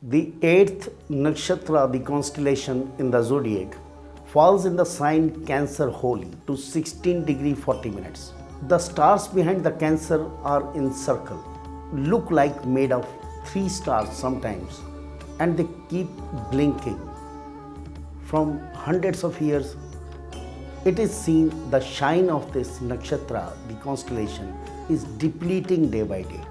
The eighth nakshatra, the constellation in the zodiac, falls in the sign Cancer wholly to 16 degree 40 minutes. The stars behind the Cancer are in circle, look like made of 3 stars sometimes, and they keep blinking. From hundreds of years, it is seen the shine of this nakshatra, the constellation, is depleting day by day.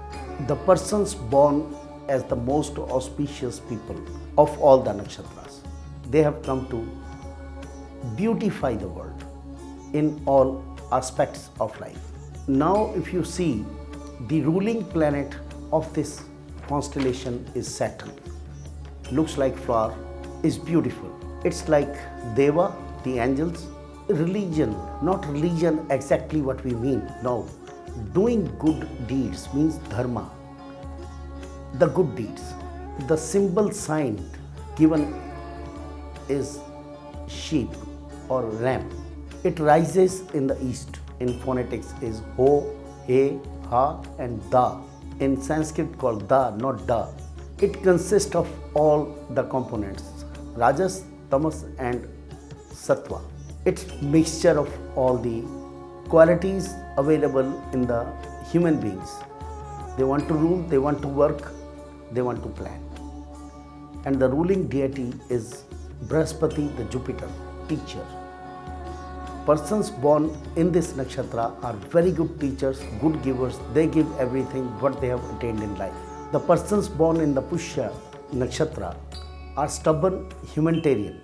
The persons born as the most auspicious people of all the nakshatras, they have come to beautify the world in all aspects of life. Now if you see, the ruling planet of this constellation is Saturn. Looks like flower, is beautiful. It's like Deva, the angels. Religion, not religion exactly what we mean. No, doing good deeds means dharma, the good deeds. The symbol sign given is sheep or ram. It rises in the east. In phonetics is ho, he, ha and da. In Sanskrit called da, not da. It consists of all the components, rajas, tamas and sattva. It's mixture of all the qualities available in the human beings. They want to rule, they want to work, they want to plan. And the ruling deity is Brihaspati, the Jupiter, teacher. Persons born in this nakshatra are very good teachers, good givers. They give everything what they have attained in life. The persons born in the Pushya Nakshatra are stubborn, humanitarian,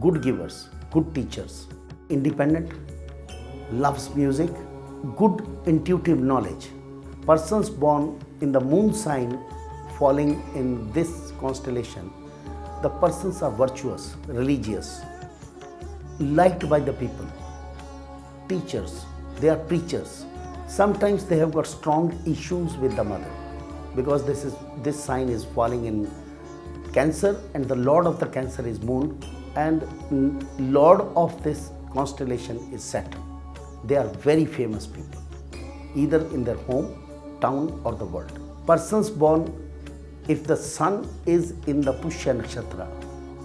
good givers, good teachers, independent, loves music, good intuitive knowledge. Persons born in the moon sign falling in this constellation, the persons are virtuous, religious, liked by the people, teachers, they are preachers. Sometimes they have got strong issues with the mother because this sign is falling in Cancer and the lord of the Cancer is moon and lord of this constellation is Saturn. They are very famous people, either in their home, town or the world. Persons born, if the sun is in the Pushya Nakshatra,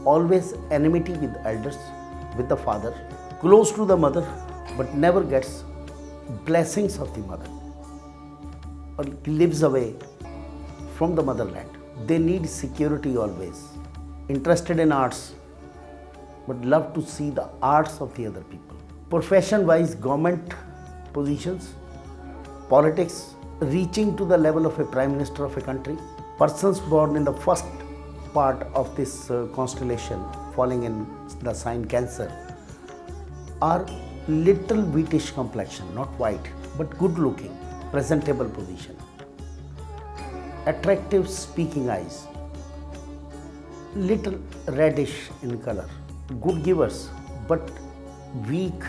always enmity with elders, with the father, close to the mother, but never gets blessings of the mother, or lives away from the motherland. They need security always, interested in arts, but love to see the arts of the other people. Profession-wise, government positions, politics, reaching to the level of a prime minister of a country. Persons born in the first part of this constellation, falling in the sign Cancer, are little wheatish complexion, not white, but good looking, presentable position, attractive speaking eyes, little reddish in color, good givers but weak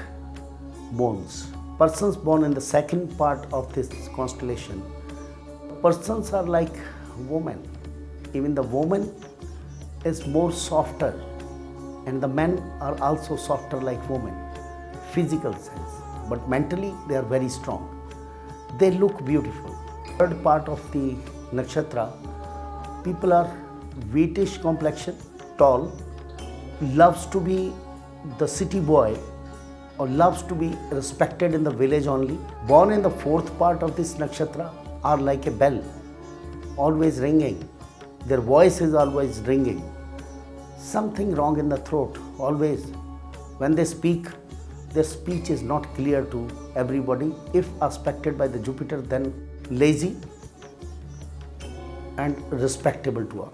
bones. Persons born in the second part of this constellation, persons are like women. Even the woman is more softer and the men are also softer like women, physical sense, but mentally they are very strong. They look beautiful. Third part of the nakshatra, people are wheatish complexion, tall, loves to be the city boy or loves to be respected in the village only. Born in the fourth part of this nakshatra are like a bell, always ringing. Their voice is always ringing. Something wrong in the throat, always. When they speak, their speech is not clear to everybody. If aspected by the Jupiter, then lazy and respectable to all.